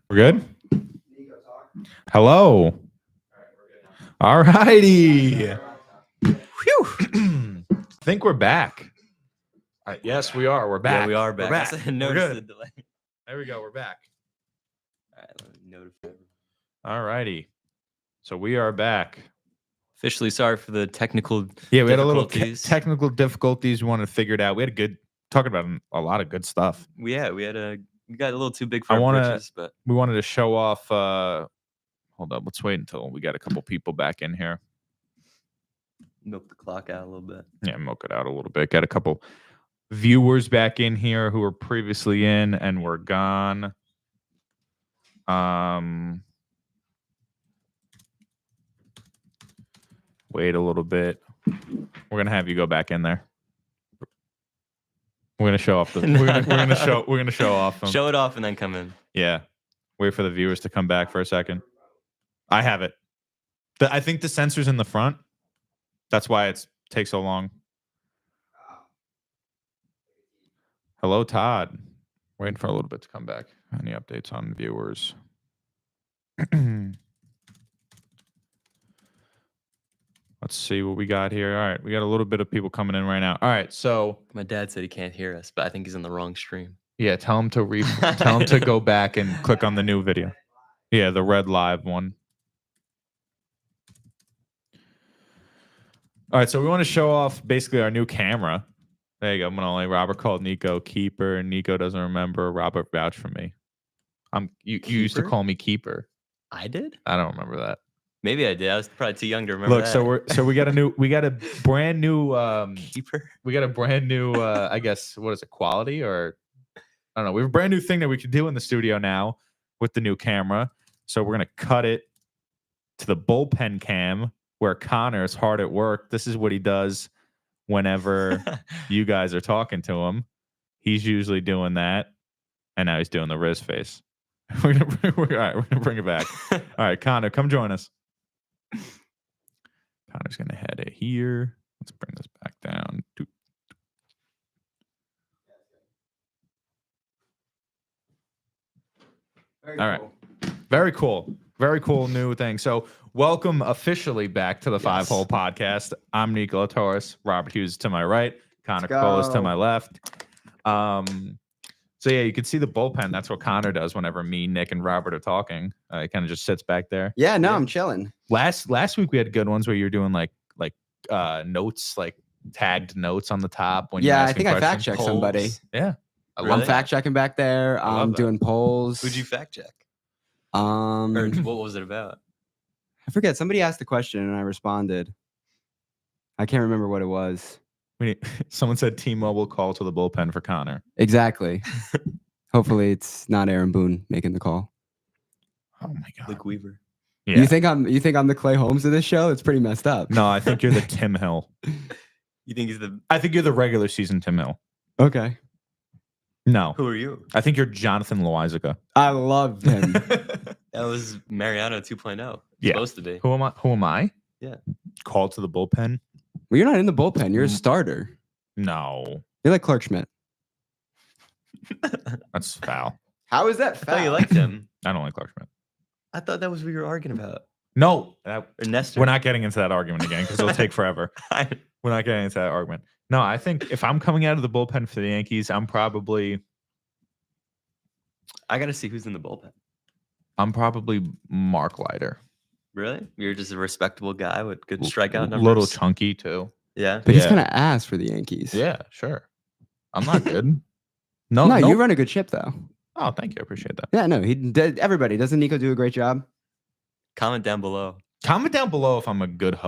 We're good? Hello. All righty. Whew. I think we're back. Yes, we are. We're back. Yeah, we are back. We're back. I didn't notice the delay. There we go. We're back. All right, let me notify. All righty. So we are back. Officially sorry for the technical Yeah, we had a little difficulties. technical difficulties. We wanted to figure it out. We had talking about a lot of good stuff. We got a little too big for our britches, but we wanted to show off. Hold up. Let's wait until we got a couple people back in here. milk the clock out a little bit. Yeah, milk it out a little bit. Got a couple viewers back in here who were previously in and were gone. Wait a little bit. We're gonna have you go back in there. We're gonna show off the. We're gonna show off. Them. Show it off and then come in. Yeah. Wait for the viewers to come back for a second. I have it. I think the sensor's in the front. That's why it takes so long. Hello, Todd. Waiting for a little bit to come back. Any updates on viewers? Let's see what we got here. All right, we got a little bit of people coming in right now. All right, so My dad said he can't hear us, but I think he's in the wrong stream. yeah, tell him to go back and click on the new video. Yeah, the red live one. All right, so we want to show off basically our new camera. There you go, Manoli. Robert called Nico Keeper, and Nico doesn't remember. Robert vouched for me. You used to call me Keeper. I did? I don't remember that. Maybe I did. I was probably too young to remember. Look, that. so we got a brand new Keeper. We got a brand new I guess what is it, quality, or I don't know. We have a brand new thing that we can do in the studio now with the new camera. So we're gonna cut it to the bullpen cam where Connor is hard at work. This is what he does whenever you guys are talking to him. He's usually doing that, and now he's doing the Riz face. We're gonna bring it back. All right, Connor, come join us. Connor's gonna head it here. Let's bring this back down. All right. Very cool. Very cool new thing. So welcome officially back to the Five Hole Podcast. I'm Nicola Torres. Robert Hughes to my right. Connor Cole to my left. So yeah, you can see the bullpen. That's what Connor does whenever me, Nick, and Robert are talking. He kind of just sits back there. Yeah, no, I'm chilling. Last week we had good ones where you're doing like notes, like tagged notes on the top. When I think I fact checked somebody. Yeah, I'm fact checking back there. I'm doing polls. Who'd you fact check? Or what was it about? I forget. Somebody asked the question and I responded. I can't remember what it was. Someone said T-Mobile call to the bullpen for Connor. Exactly. Hopefully it's not Aaron Boone making the call. Oh my God. Luke Weaver. Yeah. You think I'm the Clay Holmes of this show? It's pretty messed up. No, I think you're the Tim Hill. You think he's the? I think you're the regular season Tim Hill. Okay. No. Who are you? I think you're Jonathan Loizaga. I loved him. That was Mariano 2.0. Yeah. Supposed to be. Who am I? Yeah. Called to the bullpen? Well, you're not in the bullpen. You're a starter. No. You're like Clark Schmidt. That's foul. How is that I foul? thought you liked him. I don't like Clark Schmidt. I thought that was what you were arguing about. No. Or Nestor. We're not getting into that argument again because it'll take forever. We're not getting into that argument. No, I think if I'm coming out of the bullpen for the Yankees, I got to see who's in the bullpen. I'm probably Mark Leiter. Really? You're just a respectable guy with good strikeout numbers? Little chunky, too. Yeah. But he's kind of ass for the Yankees. Yeah, sure. I'm not good. No, you run a good ship, though. Oh, thank you. I appreciate that. Yeah, no, he did. Everybody. Doesn't Nico do a great job? Comment down below. Comment down below if I'm a good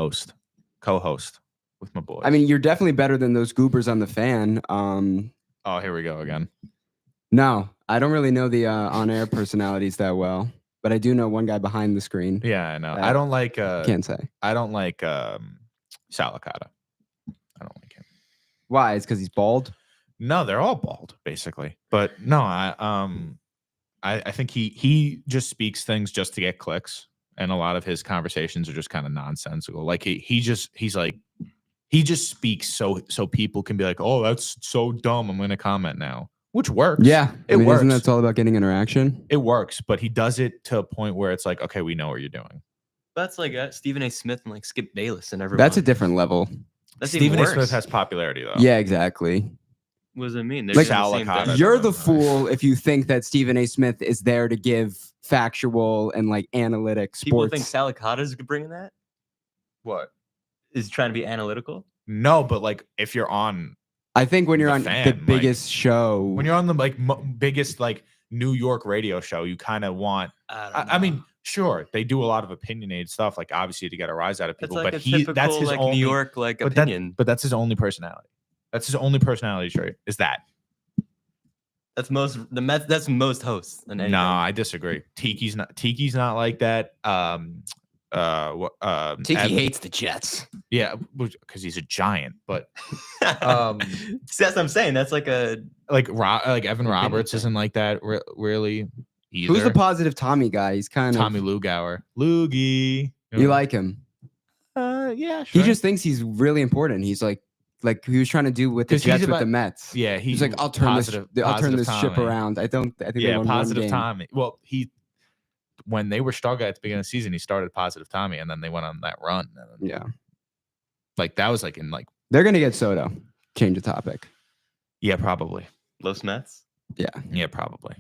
co-host with my boys. I mean, you're definitely better than those goobers on The Fan. Oh, here we go again. No, I don't really know the on-air personalities that well, but I do know one guy behind the screen. Yeah, I know. I don't like. Can't say. I don't like Salicata. I don't like him. Why? It's because he's bald. No, they're all bald, basically. But no, I think he just speaks things just to get clicks, and a lot of his conversations are just kind of nonsensical. Like he just speaks so people can be like, oh, that's so dumb. I'm going to comment now. which works. Yeah, It I mean, isn't works. that all about getting interaction? It works, but he does it to a point where it's like, okay, we know what you're doing. That's like Stephen A. Smith and like Skip Bayless and everyone. That's a different level. That's Stephen even A. worse. Smith has popularity though. Yeah, exactly. What does it mean? Like, doing the same Sal thing. Licata. You're the know. fool if you think that Stephen A. Smith is there to give factual and like analytic People sports. think Salicata is bringing that. What? Is trying to be analytical. No, but like if you're on I think when you're the on fan, the like, biggest show, when you're on the like biggest like New York radio show, you kind of want. I mean, sure, they do a lot of opinionated stuff, like obviously to get a rise out of that's people. like but a typical that's his like only New York like but opinion. but that's his only personality. That's his only personality trait. Is that? That's most the Mets. That's most hosts. Than No, anything. I disagree. Tiki's not like that. Tiki Ev- hates the Jets. yeah, because he's a giant. But See, that's what I'm saying. That's like a like Evan Opinion Roberts thing. isn't like that really. Either. Who's the positive Tommy guy? He's kind Tommy of Lugauer? Loogie. you like him. Yeah, He sure. just thinks he's really important. He's like he was trying to do with the 'Cause he's Jets with about- the Mets. yeah, He's like, I'll turn positive this ship Tommy. around. I think they Yeah, won positive one game. Tommy. Well, when they were struggling at the beginning of the season, he started positive Tommy, and then they went on that run. And, Yeah, like that was like in like they're gonna get Soto. Change the topic. yeah, probably. Los Mets. Yeah, probably.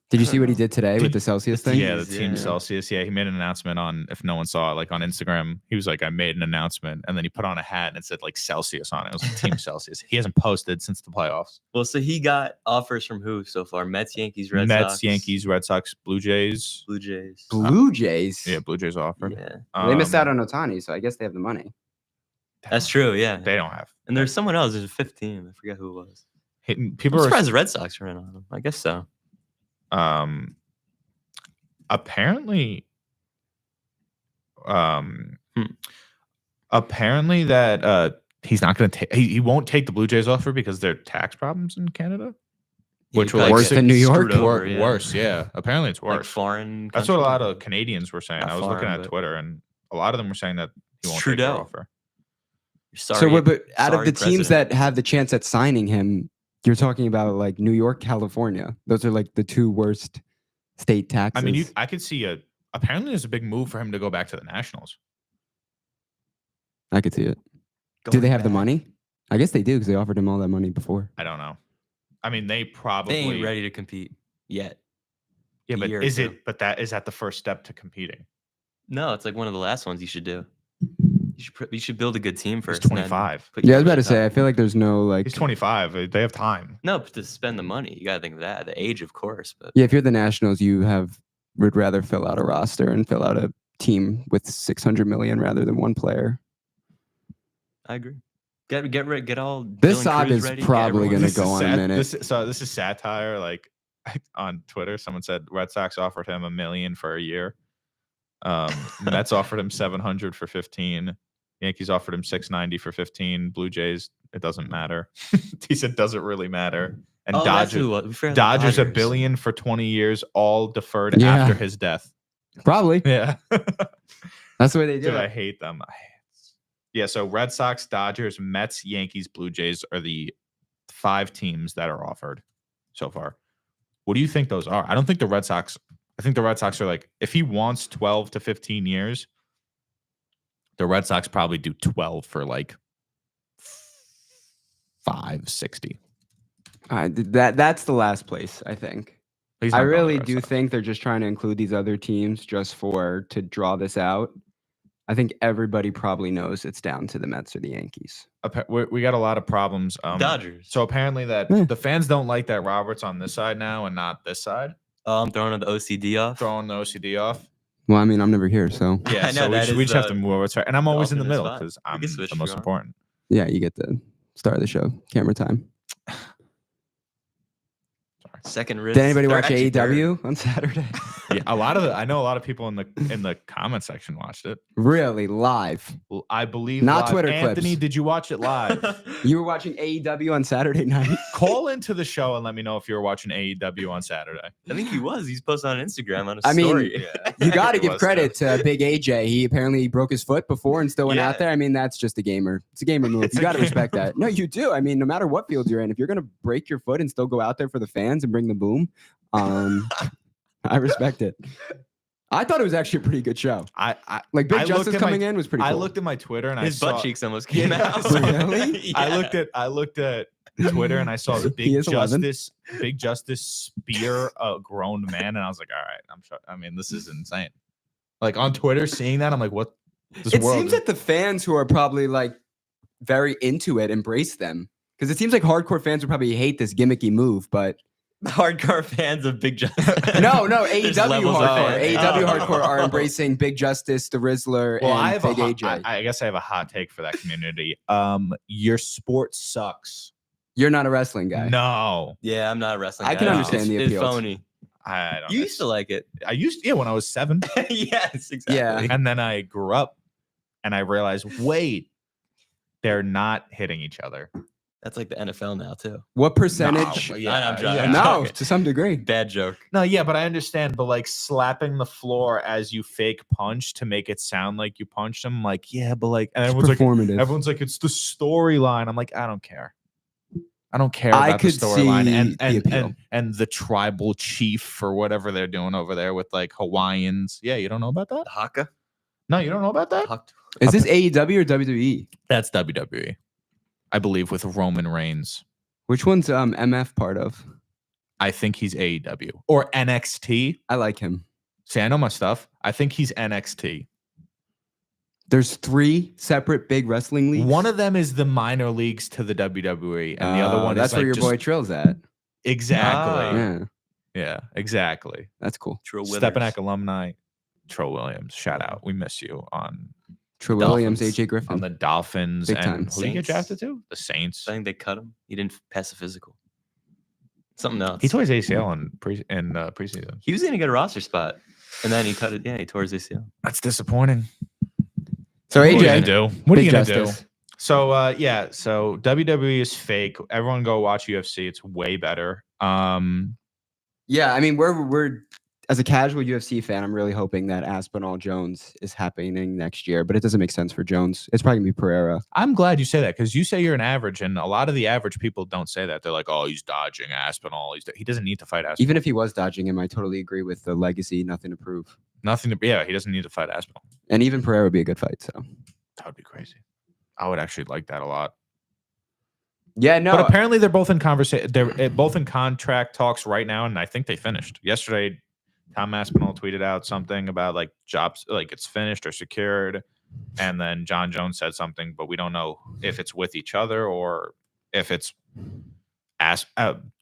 Did you I see don't what he know. did today with the Celsius the thing? Yeah, the Jeez, team yeah. Celsius. Yeah, he made an announcement on, if no one saw it, like on Instagram. He was like, I made an announcement, and then he put on a hat and it said like Celsius on it. It was like Team Celsius. He hasn't posted since the playoffs. Well, so he got offers from who so far? Mets, Yankees, Red Mets, Sox, Yankees, Red Sox, Blue Jays. Blue Jays. Blue Jays. Yeah, Blue Jays offered. Yeah, They missed out Um, on Otani, so I guess they have the money. that's true. Yeah, They don't have. and there's someone else. There's a fifth team. I forget who it was. People I'm are surprised the Red Sox are in on them. I guess so. Apparently Hmm. apparently that he's not going to take he won't take the Blue Jays offer because there are tax problems in Canada, which will probably Worse get than New screwed York? over, yeah. worse. Yeah, apparently it's Like worse. foreign. That's what a country. lot of Canadians were saying. Not I was looking foreign, at but- Twitter, and a lot of them were saying that he won't take their Trudeau. offer. Sorry, So, but out of sorry, the teams president. that have the chance at signing him, you're talking about like New York, California. Those are like the two worst state taxes. I mean, I could see apparently there's a big move for him to go back to the Nationals. I could see it. Do Going they have the back. money? I guess they do because they offered him all that money before. I don't know. I mean, they They probably ain't ready to compete yet. Yeah, a but year or is two. it? But that is that the first step to competing. No, it's like one of the last ones you should do. You should build a good team He's first. and then 25. put Yeah, I your was about to first say. I time. feel like there's no like. He's 25. They have time. No, but to spend the money, you gotta think of that. The age, of course, but Yeah, if you're the Nationals, would rather fill out a roster and fill out a team with 600 million rather than one player. I agree. Get all. This Dylan saga Cruz is ready, get probably everyone gonna ready. go on a minute. This is satire. Like on Twitter, someone said Red Sox offered him $1 million for a year. Mets offered him 700 for 15. Yankees offered him 690 for 15. Blue Jays, it doesn't matter. He said doesn't really matter. And Oh, that's Dodgers, who it was. We forgot the Dodgers $1 Dodgers. billion for 20 years, all deferred Yeah. after his death. Probably. Yeah. That's the way they do Dude, I it. hate them. Yeah, so Red Sox, Dodgers, Mets, Yankees, Blue Jays are the 5 teams that are offered so far. What do you think those are? I don't think the Red Sox. I think the Red Sox are like, if he wants 12 to 15 years, the Red Sox probably do 12 for like 560. That's the last place, I think. He's I not going to the really Red do Sox. think they're just trying to include these other teams just to draw this out. I think everybody probably knows it's down to the Mets or the Yankees. We got a lot of problems. Dodgers. So apparently that Yeah. the fans don't like that Robert's on this side now and not this side, Oh, I'm throwing the OCD off. throwing the OCD off. Well, I mean, I'm never here, so Yeah, I know so that we is just have the- to move over. To, and I'm always in the alternate middle spot. because We I'm can switch the if most you want. important. yeah, you get the start of the show, camera time. Sorry. Second wrist. Did anybody They're watch actually third. AEW on Saturday? Yeah, I know a lot of people in the comment section watched it. Really, live. Well, I believe Not live. Twitter Anthony, clips. did you watch it live? You were watching AEW on Saturday night? Call into the show and let me know if you were watching AEW on Saturday. I think he was. He's posted on Instagram on a I mean, story. You got to It give was, credit to Big AJ. He apparently broke his foot before and still went Yeah. out there. I mean, that's just a gamer. It's a gamer move. It's You a got to respect gamer that. No, you do. I mean, no matter what field you're in, if you're going to break your foot and still go out there for the fans and bring the boom, I respect it. I thought it was actually a pretty good show. I Like Big I looked Justice at my- coming in was pretty cool. I looked at my Twitter and His I butt saw, cheeks almost came Yeah, out. Really? Yeah. I looked at Twitter and I saw the He is 11. Big Justice spear a grown man, and I was like, all right, I'm sure. I mean, this is insane. Like on Twitter, seeing that, I'm like, what? This It world seems is- that the fans who are probably like very into it embrace them. Because it seems like hardcore fans would probably hate this gimmicky move, but Hardcore fans of Big Justice. no, There's AEW levels of hardcore. it. AEW Oh. hardcore are embracing Big Justice, the Rizzler, well, I and have Big a AJ. I guess I have a hot take for that community. Your sport sucks. You're not a wrestling guy. No, Yeah, I'm not a wrestling. I guy. can understand the It's appeal. phony. I don't. You used to like it. I used yeah when I was 7, Yes, exactly. Yeah. and then I grew up, and I realized, wait, they're not hitting each other. That's like the NFL now too. What percentage? No, I'm joking. No, Okay. to some degree. Bad joke. No, yeah, but I understand. But like slapping the floor as you fake punch to make it sound like you punched him, like yeah, but like and It's everyone's performative. like it's the storyline. I'm like, I don't care. I don't care I about the could storyline see and the and, appeal. and the tribal chief or whatever they're doing over there with like Hawaiians. Yeah, you don't know about that? The Haka. No, you don't know about that? Is this AEW or WWE? That's WWE, I believe, with Roman Reigns. Which one's MF part of? I think he's AEW or NXT. I like him. See, I know my stuff. I think he's NXT. There's 3 separate big wrestling leagues. One of them is the minor leagues to the WWE, and the other one that's is where like your just, boy Trill's at. exactly. Yeah, Yeah, exactly. that's cool. Trill Stepanak alumni, Troll Williams. Shout out. We miss you on Trill Williams, Dolphins. AJ Griffin. on the Dolphins Big and time. who did he get Saints. drafted to? The Saints. I think they cut him. He didn't pass the physical. Something else. He tore his ACL in preseason. He was gonna get a roster spot, and then he cut it. Yeah, he tore his ACL. That's disappointing. So What are you gonna AJ, do? What are you Big gonna Justice. do? So yeah, so WWE is fake. Everyone go watch UFC. It's way better. Yeah, I mean, we're as a casual UFC fan, I'm really hoping that Aspinall Jones is happening next year, but it doesn't make sense for Jones. It's probably gonna be Pereira. I'm glad you say that because you say you're an average, and a lot of the average people don't say that. They're like, "Oh, he's dodging Aspinall. He doesn't need to fight Aspinall. Even if he was dodging him, I totally agree with the legacy, nothing to prove. Nothing to. Yeah, he doesn't need to fight Aspinall. And even Pereira would be a good fight. So That would be crazy. I would actually like that a lot. yeah, no, But apparently, they're both in conversation. They're both in contract talks right now, and I think they finished yesterday. Tom Aspinall tweeted out something about like jobs, like it's finished or secured, and then John Jones said something, but we don't know if it's with each other or if it's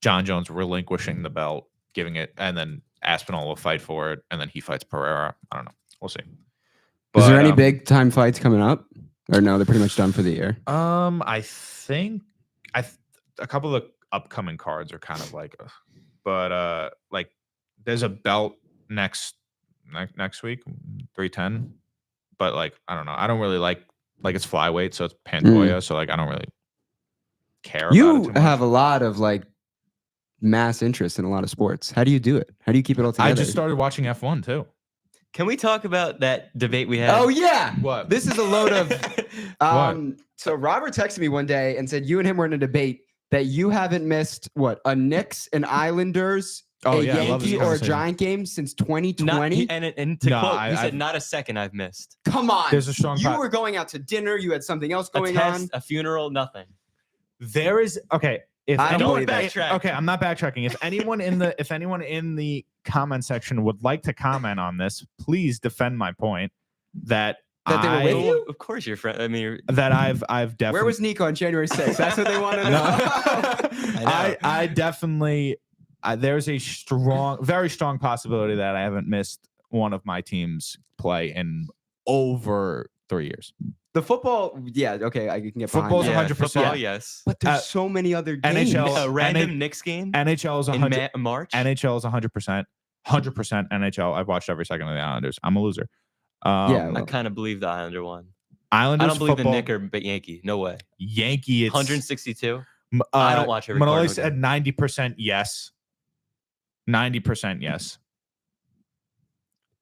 John Jones relinquishing the belt, giving it, and then Aspinall will fight for it, and then he fights Pereira. I don't know. We'll see. is there But, any big time fights coming up? Or no, they're pretty much done for the year. I think a couple of the upcoming cards are kind of like, but like there's a belt next week, 310. But like I don't know, I don't really like it's flyweight, so it's Pantoja, so like I don't really care. about it You too much. have a lot of like mass interest in a lot of sports. How do you do it? How do you keep it all together? I just started watching F1 too. Can we talk about that debate we had? Oh yeah. What? This is a load of so Robert texted me one day and said you and him were in a debate that you haven't missed what a Knicks, an Islanders, Oh, a yeah, I love this Yankee or a conversation. Giant game since Not, 2020. and to No, quote, I- he said, I've- "Not a second I've missed. Come on. There's a strong You pot- were going out to dinner, you had something else A going test, on. a funeral, nothing." There is okay. If I don't anyone believe that. okay, I'm not backtracking. If anyone in the comment section would like to comment on this, please defend my point that That they were with I- you? Of course, your friend. I mean, you're- that I've definitely Where was Nico on January 6th? That's what they want to know. I definitely there's a very strong possibility that I haven't missed one of my teams play in over 3 years. The football, yeah, okay, I can get behind Football's that. Yeah, 100%. football, yes. But there's Uh, so many other games. NHL A random NH Knicks game NHL is in 100. March. NHL is 100%. 100% NHL. I've watched every second of the Islanders. I'm a loser. Yeah, I well, kind of believe the Islander won. Islanders I don't believe football, the Nick or Yankee. No way. Yankee. It's 162. I don't watch every Manoli Cardinal said 90% yes. 90% yes.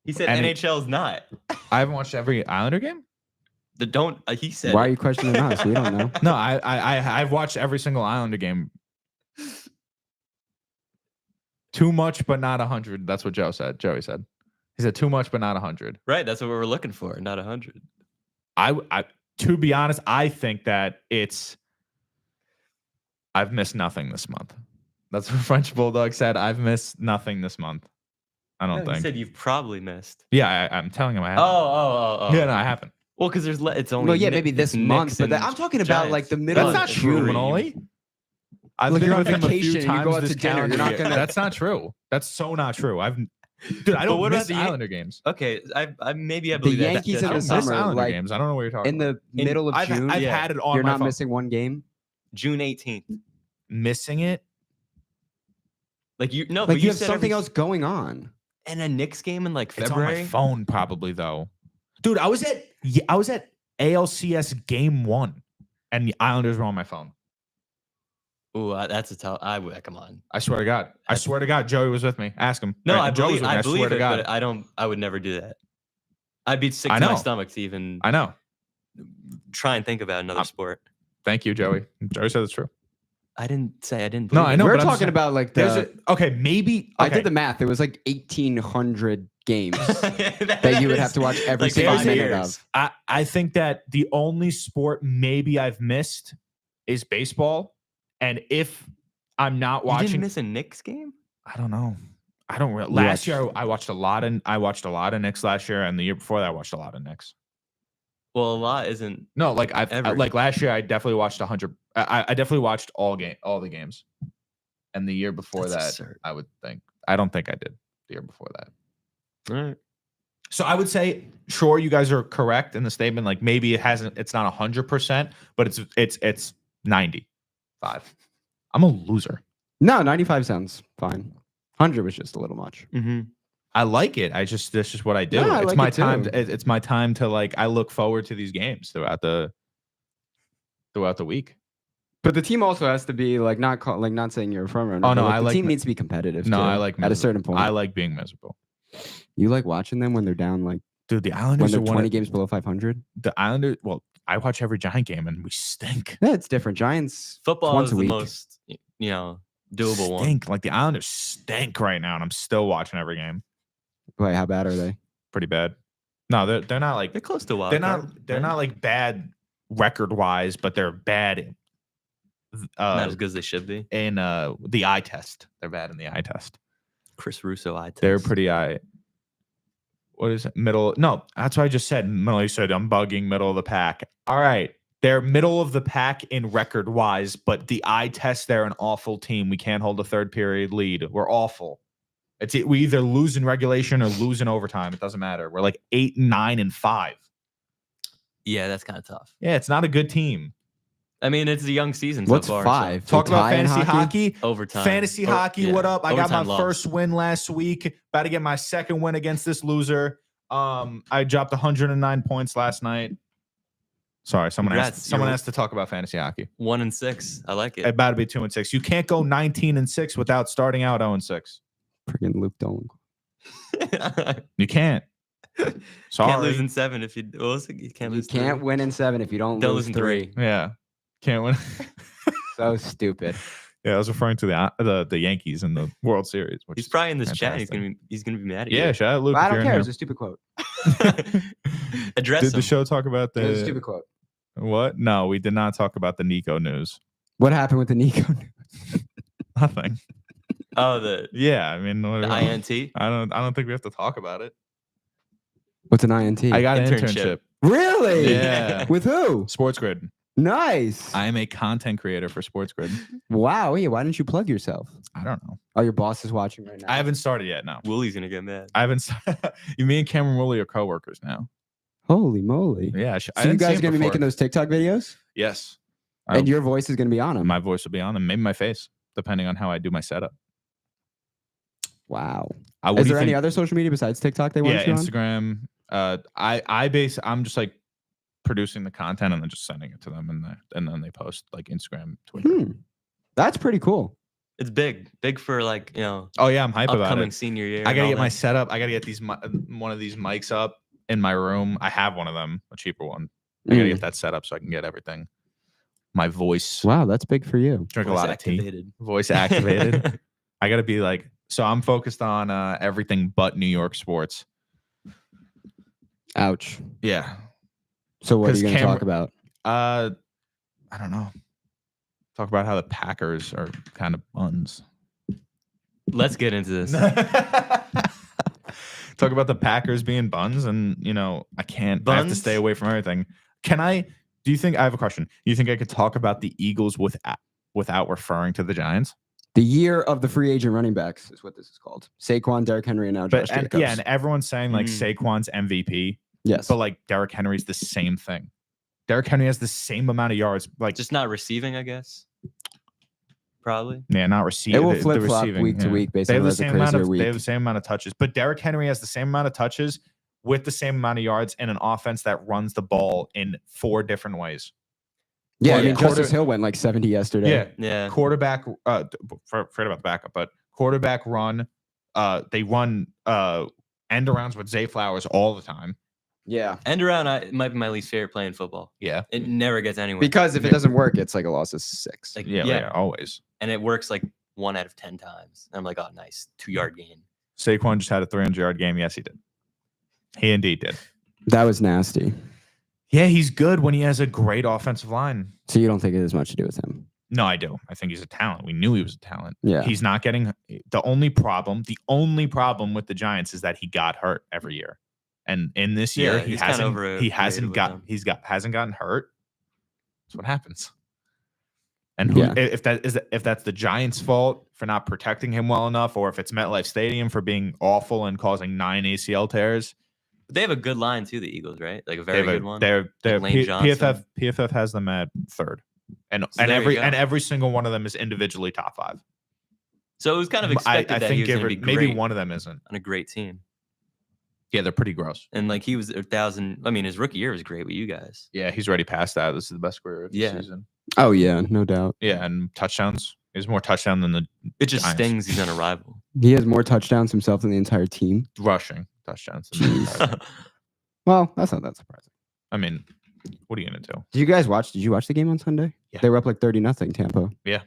He said And NHL's not. I haven't watched every Islander game. The don't. He said. why are it. you questioning us? We don't know. No, I've watched every single Islander game. Too much, but not 100. That's what Joey said. He said too much, but not 100. Right. That's what we're looking for. Not 100. I to be honest, I think that I've missed nothing this month. That's what French Bulldog said. I've missed nothing this month. I don't No, think. He said you've probably missed. Yeah, I'm telling him I haven't. Oh. Yeah, no, I haven't. Well, because there's it's only. Well, yeah, Knick- maybe this it's month, Knicks but and I'm talking about like the Giants. middle. That's of not a true, June. Manoli. I've Like been you're on with him a few vacation and you times go out this to dinner, you're calendar not year. gonna- That's not true. That's so not true. Dude, I But don't what about miss the Islander games. Okay, I maybe I The believe that. Yankees I in don't the miss summer, Islander like, games. I don't know what you're talking In about. the middle of I've June, I've Yeah. had it on you're my not phone. missing one game. June 18th. Missing it. Like you no, Like but you have said something every- else going on. and a Knicks game in like It's on my February. phone probably though. Dude, I was at ALCS game 1 and the Islanders were on my phone. Ooh, that's a tough. Come on. I swear to God. I swear to God, Joey was with me. Ask him. No, Right, I Joe was believe with me. I swear believe to it, God. but I don't. I would never do that. I'd be sick I to my know. stomach to even I know. try and think about another I'm- sport. Thank you, Joey. Joey said it's true. I didn't say I didn't. No, believe I it. know. We're but I'm talking saying- about like There's the. okay, maybe. I okay. did the math. It was like 1,800 games that that you would have to watch every like single 5 minute years. of. I think that the only sport maybe I've missed is baseball. And if I'm not You watching, didn't miss a Knicks game. I don't know. I don't really. You Last year watched- I watched a lot of Knicks last year, and the year before that I watched a lot of Knicks. Well, a lot isn't. No, like Ever. like last year I definitely watched 100. I definitely watched all the games, and the year before That's that absurd. I would think. I don't think I did the year before that. All right. So I would say, sure, you guys are correct in the statement. Like maybe it's not 100%, but it's 95. I'm a loser. No, 95 sounds fine. 100 was just a little much. Mm-hmm. I like it. That's just what I do. No, I it's like my it too. time. It's my time to like. I look forward to these games throughout the week. But the team also has to be like not saying you're a front runner. Oh, no, but, like, I the like team mi- needs to be competitive. No, too, I like at a miserable. certain point. I like being miserable, You like watching them when they're down, like dude. The when Islanders they're are one 20 of games below 500. the Islanders. Well, I watch every Giant game and we stink. Yeah, it's different. Giants Football once is a the week. most doable one. Stink. Like the Islanders stink right now, and I'm still watching every game. Wait, how bad are they? Pretty bad. No, they're not like They're close to wild. they're card, not right? like bad record wise, but they're bad. Not as good as they should be. In the eye test. They're bad in the eye test. Chris Russo, I. They're pretty eye. What is it? Middle? No, that's what I just said. You said I'm bugging middle of the pack. All right. They're middle of the pack in record wise, but the eye test, they're an awful team. We can't hold a third period lead. We're awful. We either lose in regulation or lose in overtime. It doesn't matter. We're like 8, 9, and 5. Yeah, that's kind of tough. Yeah, it's not a good team. I mean, it's a young season. What's so far, 5? Talk They about tie in fantasy hockey. Overtime. Fantasy hockey, yeah. what up? I got my Overtime loss. first win last week. About to get my second win against this loser. I dropped 109 points last night. Sorry, someone Congrats. someone You're- has to talk about fantasy hockey. 1-6. I like it. About to be 2-6. You can't go 19-6 without starting out 0-6. Friggin' Luke Dolan. You can't. Sorry. Can't lose in 7 if you. What was it? You can't You lose. can't 3. win in 7 if you don't Don't lose lose in 3. Yeah. Can't win. So stupid. Yeah, I was referring to the Yankees in the World Series. Which He's is probably in this chat. fantastic. He's gonna be mad at you. Yeah, shout out Luke. But I if don't you're care. in It's a stupid quote. here. Address Did the him. show talk about It was a the stupid quote. what? No, we did not talk about the Nico news. What happened with the Nico? Nothing. Oh, the Yeah, I mean, what- INT. I don't think we have to talk about it. What's an INT? I got an Internship. internship. Really? Yeah. With who? Sports Grid. Nice. I am a content creator for Sports Grid. Wow. Yeah. Why didn't you plug yourself? I don't know. Oh, your boss is watching right now. I haven't started yet. No, Woolie's gonna get mad. I haven't. Me and Cameron Woolley are coworkers now. Holy moly! Yeah. So you guys are gonna be making those TikTok videos, Yes. and your voice is gonna be on them. My voice will be on them. Maybe my face, depending on how I do my setup. Wow. What Is do you there any think- other social media besides TikTok they want Yeah, you on? Instagram. I'm just like producing the content and then just sending it to them, and then they post like Instagram, Twitter. That's pretty cool. It's big for like Oh yeah, I'm hype about upcoming it. senior year. I and gotta all get my that. setup. I gotta get one of these mics up in my room. I have one of them, a cheaper one. I gotta get that set up so I can get everything. My voice. Wow, that's big for you. Drink a Voice lot of tea. activated. Voice activated. I gotta be like. So I'm focused on everything but New York sports. Ouch. Yeah. So what are 'Cause you going to talk about? I don't know. Talk about how the Packers are kind of buns. Let's get into this. Talk about the Packers being buns, and I can't. I have to Buns? stay away from everything. Can I? Do you think I have a question? Do you think I could talk about the Eagles without referring to the Giants? The year of the free agent running backs is what this is called. Saquon, Derrick Henry, and now Josh Jacobs. Yeah, and everyone's saying like Saquon's MVP, yes. but like Derrick Henry's the same thing. Derrick Henry has the same amount of yards, like Just not receiving, I guess. Probably. yeah, not receiving. It will flip-flop week to week based They on have who the has a same amount crazier of week. they have the same amount of touches, but Derrick Henry has the same amount of touches with the same amount of yards in an offense that runs the ball in 4 different ways. Yeah, I Well, mean, yeah. Justice Hill went like 70 yesterday. Yeah, Yeah. quarterback. Forget about the backup, but quarterback run. They run end arounds with Zay Flowers all the time. Yeah. End around it might be my least favorite play in football. Yeah, It never gets anywhere. Because if it doesn't work, it's like a loss of 6. Like, yeah, always. And it works like 1 out of 10 times. And I'm like, oh, nice. 2-yard gain. Saquon just had a 300-yard game. Yes, he did. He indeed did. That was nasty. Yeah, he's good when he has a great offensive line. So you don't think it has much to do with him? No, I do. I think he's a talent. We knew he was a talent. Yeah. He's not getting the only problem with the Giants is that he got hurt every year. And in this year, Yeah, he he's kinda hasn't overrated with them. hasn't gotten hurt. That's what happens. And who, if that's the Giants' fault for not protecting him well enough, or if it's MetLife Stadium for being awful and causing 9 ACL tears. But they have a good line too, the Eagles, right? Like a very good one. They're Lane Johnson. PFF has them at 3rd. And So there you go. every single one of them is individually top 5. So it was kind of I expected that he think was going to be maybe great one of them isn't. on a great team. Yeah, they're pretty gross. And like he was 1,000. I mean, his rookie year was great with you guys. Yeah, he's already past that. This is the best career of the Yeah. season. Oh, yeah, no doubt. Yeah, and touchdowns. He has more touchdown than the It just Giants. stings he's on a rival. He has more touchdowns himself than the entire team. rushing touchdowns. than the Jeez. entire- Well, that's not that surprising. I mean, what are you gonna do? Did you watch the game on Sunday? Yeah. They were up like 30-0 Tampa. It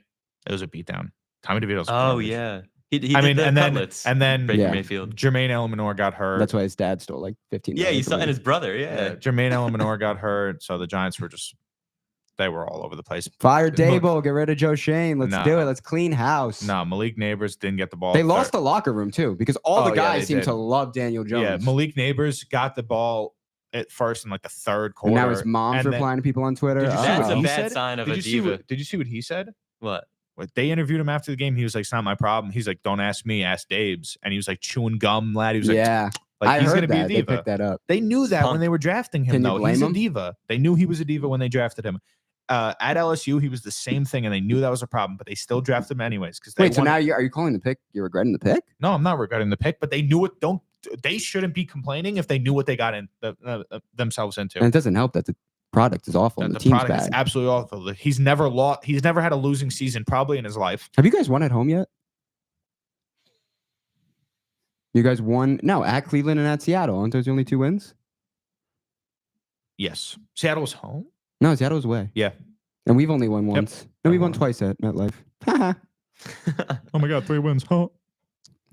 was a beatdown. Tommy DeVito's. Oh garbage. yeah, he I did mean, the and cutlets. then Baker Yeah. Mayfield. Jermaine Eleanor got hurt. That's why his dad stole like 15. Yeah, you saw, and it. his brother. Yeah, Jermaine Eleanor got hurt, so the Giants were they were all over the place. Fire Look- Dable, get rid of Joe Shane. Let's do Nah. it. Let's clean house. No, Malik Neighbors didn't get the ball. They lost the locker room too because all Oh, the yeah, guys they seem did. to love Daniel Jones. Yeah, Malik Neighbors got the ball at first in like the 3rd and quarter. now his mom's and then- replying to people on Twitter. Did you see that's what a he bad said? sign of Did a you see diva. what? Did you see what he said? What? They interviewed him after the game. He was like, "It's not my problem." He's like, "Don't ask me, ask Dave's." And he was like chewing gum, lad. He was like, yeah, like I he's heard gonna be a that. They diva. picked that up. They knew that when Punk. they were drafting him, Can you though. blame He's a him? diva. They knew he was a diva when they drafted him. At LSU, he was the same thing, and they knew that was a problem, but they still drafted him anyways. Because Wait, so now are you calling the pick? You're regretting the pick? no, I'm not regretting the pick, but they knew it. They shouldn't be complaining if they knew what they got in themselves into. And it doesn't help that the product is awful That and the the team's product is bad. absolutely awful. He's never lost. He's never had a losing season probably in his life. Have you guys won at home yet? You guys won? No, at Cleveland and at Seattle. Aren't those the only 2 wins? Yes, Seattle was home. No, Seattle was away. Yeah. And we've only won once. No, we won Uh-huh. twice at MetLife. Haha. Oh my God, 3 wins. Huh?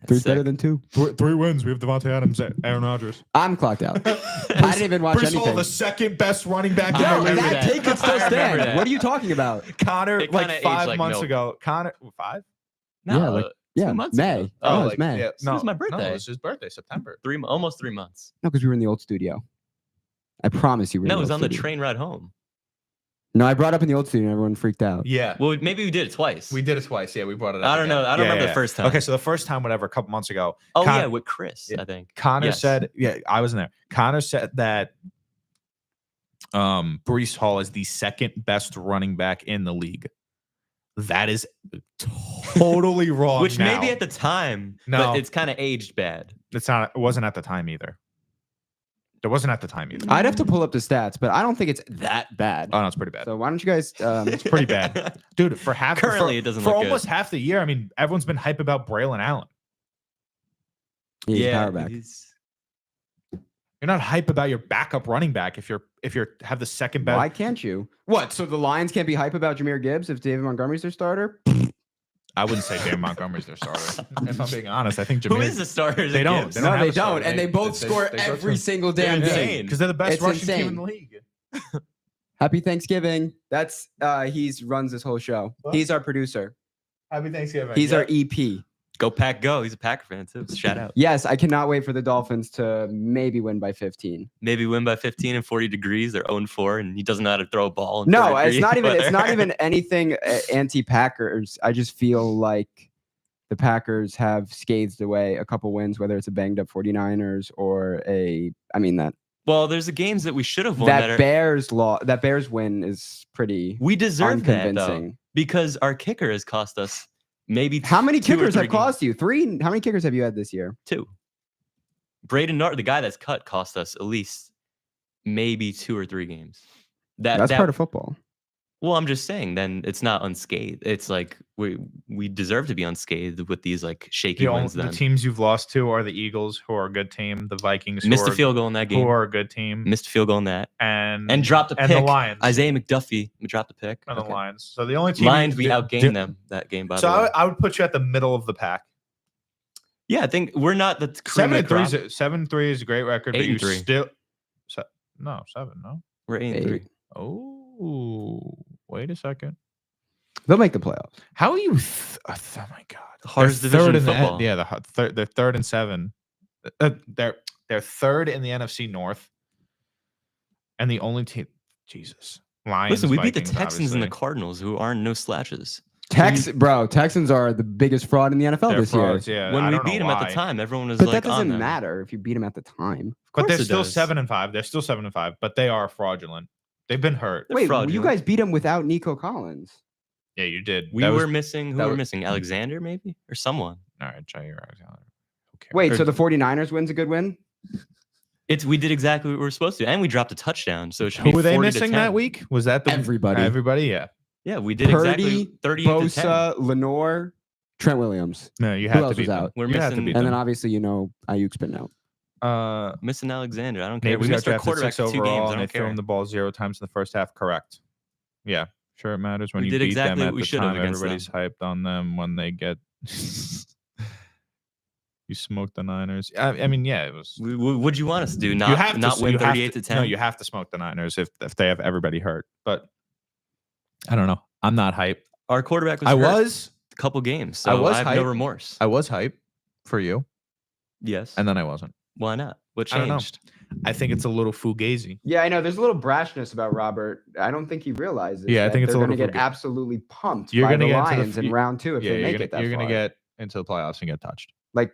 Three's Sick. better than 2. 3 wins. We have Devontae Adams, Aaron Rodgers. I'm clocked out. I didn't even watch Bruce Hall, anything. the second best running back. I No, in the remember league. that that. take could still I remember stand. that. What are you talking about? Connor, It like kinda aged 5 like months milk. ago. Connor, 5? No, Yeah, like- Yeah, 2 months May. ago. Oh, like, it's May. Yeah, So it was my No, birthday. it was his birthday, September. Almost 3 months. No, because we were in the old studio. I promise you we were No, in it was old on the studio. train ride home. No, I brought up in the old studio and everyone freaked out. Yeah. Well, maybe we did it twice. We did it twice. Yeah, we brought it up. I don't again. know. I don't Yeah, remember yeah. the first time. Okay, so the first time, whatever, a couple months ago, Oh Con- yeah, with Chris, Yeah. I think. Connor Yes. said, yeah, I wasn't there. Connor said that Brees Hall is the second best running back in the league. That is totally wrong. Which now. maybe at the time, No. but it's kind of aged bad. It's not. It wasn't at the time either. It wasn't at the time either. I'd have to pull up the stats, but I don't think it's that bad. Oh no, it's pretty bad. So why don't you guys? It's pretty bad, dude. For half Currently, for, it doesn't for look good. almost half the year. I mean, everyone's been hype about Braylon Allen. He's a power back. You're not hype about your backup running back if you're have the second best. Why can't you? What? So the Lions can't be hype about Jahmyr Gibbs if David Montgomery's their starter? I wouldn't say Dan Montgomery's their starter. If I'm being honest, I think Jahmyr. Who is the starter? They don't. Gibbs? They No, have they a starter. don't, and they both score they go every to- single damn They're game. insane. because they're the best It's rushing team in insane. the league. Happy Thanksgiving. That's he's runs this whole show. What? He's our producer. Happy Thanksgiving. He's our EP. Go Pack Go. He's a Packer fan too. Shout out. Yes, I cannot wait for the Dolphins to maybe win by 15. Maybe win by 15 and 40 degrees. They're 0-4, and he doesn't know how to throw a ball. In No, 40 it's not even. degree It's not weather. even anything anti-Packers. I just feel like the Packers have scathed away a couple wins, whether it's a banged up 49ers or a. I mean that Well, there's the games that we should have won. That are, That Bears win is pretty we deserve that though, unconvincing. because our kicker has cost us maybe. How many two or kickers three have cost you? 3? How many kickers have you had this year? 2. Braden Nart, the guy that's cut, cost us at least maybe 2 or 3 games. That's part of football. Well, I'm just saying. Then it's not unscathed. It's like we deserve to be unscathed with these like shaky wins. the Then teams you've lost to are the Eagles, who are a good team, the Vikings, missed who a field goal in that who game. are a good team, Missed a field goal in that, and dropped a and pick. the Lions. Isaiah McDuffie dropped a pick. And the Okay. Lions. So the only team Lions, we that- outgained them that game. By So the way, I would put you at the middle of the pack. yeah, I think we're not the cream of the crop. 7-3 is a great record, 8 but you and 3. still no 7. No. We're 8-3. Oh, wait a second. They'll make the playoffs. How are you? Oh my god, The hardest They're division third in in the football. yeah, they're 3rd and 7. They're 3rd in the NFC North, and the only team. Jesus, Lions. Listen, we beat the Vikings, Texans and the obviously. Cardinals, who aren't no slashes. Texans are the biggest fraud in the NFL They're this frauds, year. yeah. When I we don't know beat them at the why. time, everyone was But like that on doesn't them. matter if you beat them at the time. But they're course it still does. 7-5. They're still 7-5, but they are fraudulent. They've been hurt. They're Wait, you fraudulent. guys beat them without Nico Collins. Yeah, you did. We That were was- missing. Who that were was- missing? Alexander, maybe, or someone. all right, Jair Alexander. Who cares? Wait, Or- so the 49ers wins a good win? We did exactly what we were supposed to, and we dropped a touchdown. So it should Who be were they 40 to missing 10. that week? Was that the Everybody. Everybody, yeah. Yeah, we did Purdy, exactly 38 to 10. Bosa, Lenore, Trent Williams. No, you Who have to else beat was them. out? We're You have to missing- beat And them. then obviously, Ayuk's been out. Missing Alexander. I don't care. Neighbors We got missed our drafted quarterback 6 for 2 overall, games. I and they don't threw care. him the ball 0 times in the first half. Correct. Yeah, sure it matters when We you did beat exactly them what at we the should have time. against them. Everybody's hyped on them when they get. You smoked the Niners. I mean, yeah, it was. What'd you want us to do? you Not have not to win you have 38 to 10. No, you have to smoke the Niners if they have everybody hurt. But I don't know. I'm not hype. Our quarterback was I hurt was. a couple games, I so I, was have no hyped. remorse. I was hype for you, Yes. and then I wasn't. Why not? What I don't know. changed? I think it's a little fugazi. Yeah, I know. There's a little brashness about Robert. I don't think he realizes. Yeah, I that think it's they're a gonna little get fugazi. absolutely pumped You're by gonna the get into the Lions in round 2 if Yeah, they make it that you're gonna far. get into the playoffs and get touched. Like,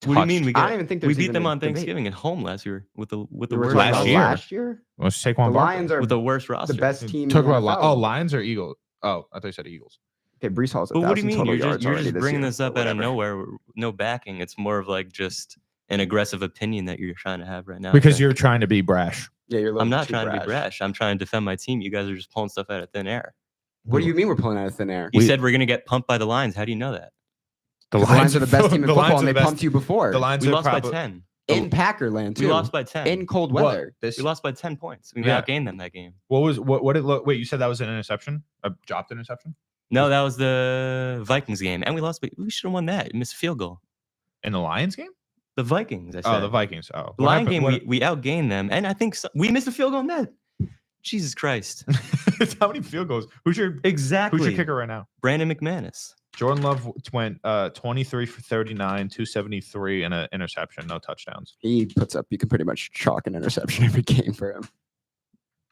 What do you mean? Touched. We I got, don't even think we there's beat even them a on debate. Thanksgiving at home last year with the We were worst talking Last about roster. year. Last year, Well, Saquon the Barkley. Lions are with the worst roster. the best team. Talk in the about NFL. Lions or Eagles? Oh, I thought you said Eagles. Okay, Brees Hall's. But what do you mean? 1,000 You're total just, yards already bringing year, this up but out of whatever. nowhere. No backing. It's more of like just an aggressive opinion that you're trying to have right now. I Because think. you're trying to be brash. Yeah, you're. A little I'm not too trying to be brash. I'm trying to defend my team. You guys are just pulling stuff out of thin air. What do you mean we're pulling out of thin air? You We- said we're gonna get pumped by the Lions. How do you know that? The Lions are the best team in the Lions football, are and the they best- pumped you before. The Lions We are lost by probably 10. in Packerland too. We lost by 10. in cold What? weather. This We lost by 10 points. We Yeah. outgained them that game. what was what it look? Wait, you said that was an interception? A dropped interception No, that was the Vikings game, and we lost. But we should have won that. We missed a field goal. in the Lions game? The Vikings. I said. Oh, the Vikings. Oh, The Lion game, we outgained them, and I think we missed a field goal in that. Jesus Christ! How many field goals? Who's your Exactly. kicker right now? Brandon McManus. Jordan Love went 23 for 39, 273, and an interception, no touchdowns. He puts up. You can pretty much chalk an interception every game for him.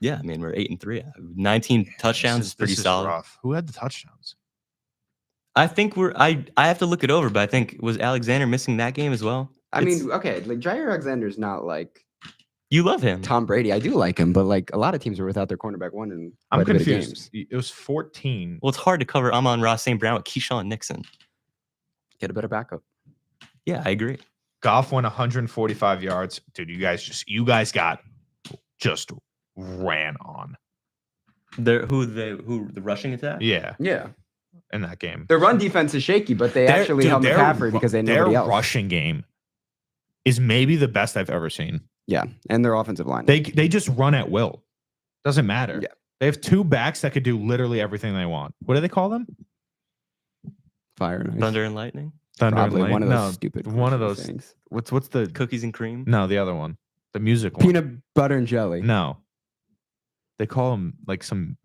Yeah, I mean we're 8-3. 19 touchdowns is pretty solid. Rough. Who had the touchdowns? I think I have to look it over, but I think was Alexander missing that game as well. I It's- mean, okay, like Jair Alexander's not like You love him. Tom Brady. I do like him, but like a lot of teams are without their cornerback one in I'm quite a bit of confused. games. It was 14. Well, it's hard to cover Amon-Ra St. Brown with Keyshawn Nixon. Get a better backup. Yeah, I agree. Goff went 145 yards. Dude, you guys got just ran on. The rushing attack? Yeah, Yeah. in that game. Their run defense is shaky, but they actually held McCaffrey because they had their nobody else. rushing game is maybe the best I've ever seen. Yeah, and their offensive line. They just run at will. Doesn't matter. Yeah. They have two backs that could do literally everything they want. What do they call them? Fire and ice. Thunder and lightning? Thunder and Probably one of Lightning? those stupid. one of commercial those- things. What's the Cookies and cream? no, the other one. The music one. Peanut butter and jelly. No. They call them like some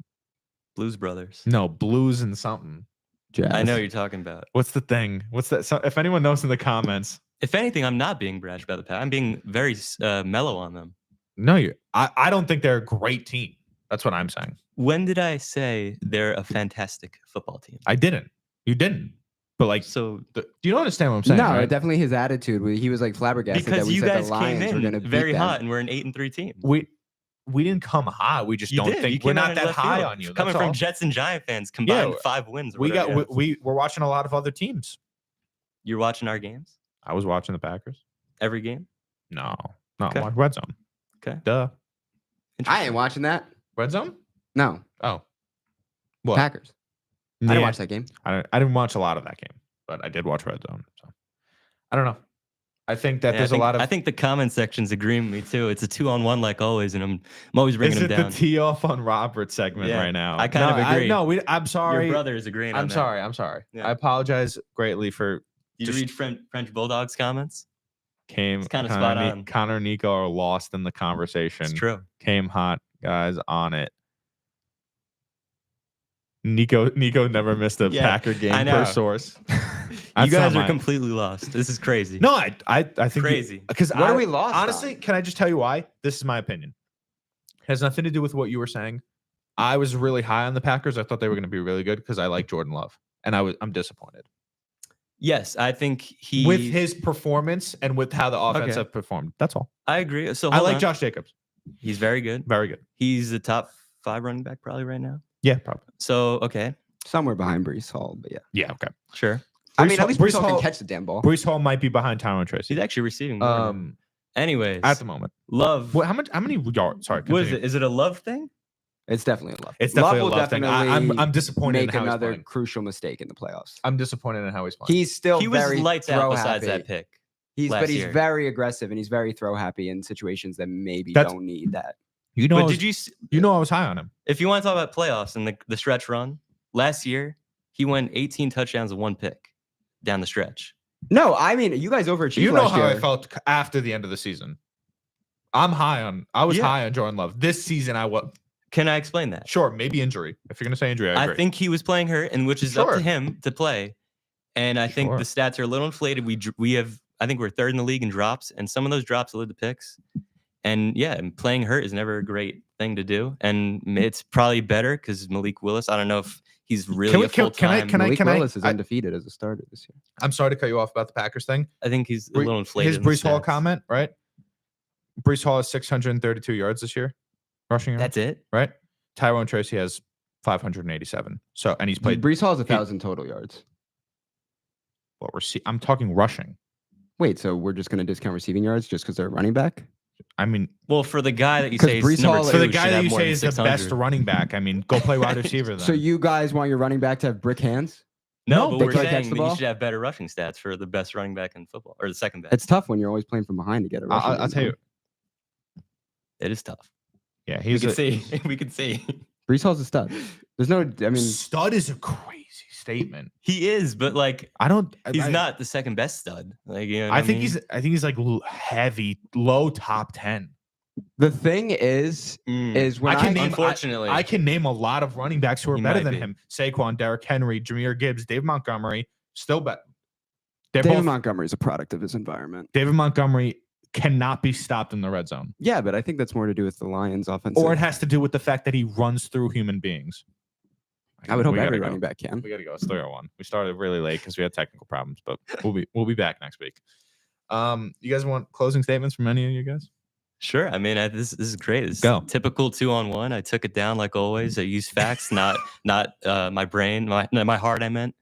Blues Brothers. blues and something. Jazz. I know what you're talking about. What's the thing? What's that? So, if anyone knows in the comments, If anything, I'm not being brash about the Pack. I'm being very mellow on them. no, I don't think they're a great team. That's what I'm saying. When did I say they're a fantastic football team? I didn't. You didn't. But like, So do you don't understand what I'm saying? No, right? definitely his attitude. He was like flabbergasted that because we you said guys the Lions came were going to in beat very them. hot and we're an 8-3 team. We didn't come high. We just You don't did. You think we're came out not of that left high field. on you. Coming That's from all. Jets and Giant fans, combined Yeah, 5 wins. Or We whatever. got we're watching a lot of other teams. You're watching our games I was watching the Packers. every game. No, not Okay. watch Red Zone. Okay. Duh. I ain't watching that. Red Zone? No, Oh. What? Packers. I Yeah. didn't watch that game. I didn't watch a lot of that game, but I did watch Red Zone. So I don't know. I think that Yeah, there's a lot of. I think the comment section's agreeing with me too. It's a 2-on-1 like always, and I'm always bringing Is him it down. the tee off on Robert segment Yeah, right now? I kind of agree. No, I'm sorry. Your brother is agreeing. on I'm that. sorry. I'm sorry. Yeah. I apologize greatly for Did you Just- read French Bulldogs comments? came. It's kinda Connor spot Ni- on. Connor and Nico are lost in the conversation. It's true. Came hot, guys, on it. Nico never missed a Yeah, Packer game I per know. source. You That's guys not are mine. completely lost. This is crazy. No, I think Crazy. because What are we lost honestly, on? can I just tell you why? This is my opinion. It has nothing to do with what you were saying. I was really high on the Packers. I thought they were going to be really good because I like Jordan Love, and I'm disappointed Yes, I think he. with his performance and with how the offense Okay. have performed. That's all. I agree. So I hold like on. Josh Jacobs. He's very good. Very good. He's the top 5 running back probably right now. Yeah, probably. So okay, Somewhere behind Brees Hall, but yeah. Yeah, okay. sure. I Brees mean, Hall- at least Brees Brees Hall can Hall- catch the damn ball. Brees Hall might be behind Tyron Tracy. He's actually receiving. More now. Anyways, At the moment. Love. What? How many yards? Sorry. What is continue. it? Is it a love thing? It's definitely a love. It's definitely will a love thing. I'm definitely disappointed in make how he's another playing. crucial mistake in the playoffs. I'm disappointed in how he's playing. He's still He was very lights out throw besides happy. that pick. He's last he's year. very aggressive and he's very throw happy in situations that maybe That's- don't need that. you know, But I was- did you? you know I was high on him. If you want to talk about playoffs and the stretch run, last year he went 18 touchdowns and 1 pick down the stretch. No, I mean you guys overachieved You know last how year. I felt after the end of the season. I was Yeah. high on Jordan Love. This season I was Can I explain that? sure, maybe injury. If you're gonna say injury, I agree. I think he was playing hurt, and which is up Sure. to him to play. And I think Sure. the stats are a little inflated. We have, I think we're 3rd in the league in drops, and some of those drops led to picks. And yeah, and playing hurt is never a great thing to do. And it's probably better because Malik Willis. I don't know if he's really a full time. Malik Willis is undefeated as a starter this year. I'm sorry to cut you off about the Packers thing. I think he's a little inflated. His in the Brees Hall stats. comment, right? Brees Hall has 632 yards this year, rushing yards, That's it. right? Tyrone Tracy has 587. So, and he's played Brees Hall has 1,000 total yards. what I'm talking rushing. Wait, so we're just going to discount receiving yards just because they're a running back? I mean, Well, for the guy that you 'Cause say Brees is number Hall- two, for the should guy that have you more say than is the best 600. running back, I mean, go play wide receiver then. So you guys want your running back to have brick hands? No, No, but they we're can't catch saying the that you ball? should have better rushing stats for the best running back in football or the second best. It's tough when you're always playing from behind to get a rushing I'll game tell you. done. It is tough. Yeah, We he's can a see. We can see. Brees Hall's a stud. There's no, I mean, stud is a crazy statement. He is, but like I don't. he's I, not the second best stud. Like you know what I think mean? I think he's like heavy, low top 10. the thing is when I can I, name- Unfortunately, I can name a lot of running backs who are He better might than be. him. Saquon, Derrick Henry, Jameer Gibbs, Dave Montgomery, still better. They're David both. Montgomery is a product of his environment. David Montgomery cannot be stopped in the red zone, Yeah, but I think that's more to do with the Lions' offense. or it has to do with the fact that he runs through human beings. I would hope We gotta every go. running back can. We gotta go. It's 3:01. We started really late because we had technical problems, but we'll be back next week. You guys want closing statements from any of you guys? Sure. I mean, this is great. It's Go. typical 2-on-1. I took it down like always. I use facts, not my brain, my heart. I meant,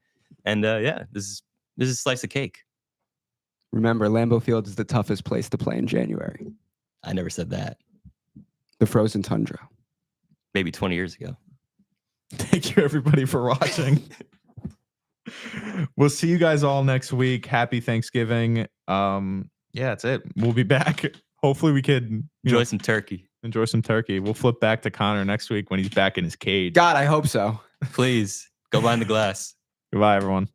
and yeah, this is a slice of cake. Remember, Lambeau Field is the toughest place to play in January. I never said that. The frozen tundra. Maybe 20 years ago. Thank you, everybody, for watching. We'll see you guys all next week. Happy Thanksgiving. Yeah, that's it. We'll be back. Hopefully, we could Enjoy some turkey. enjoy some turkey. We'll flip back to Connor next week when he's back in his cage. God, I hope so. Please go behind the glass. Goodbye, everyone.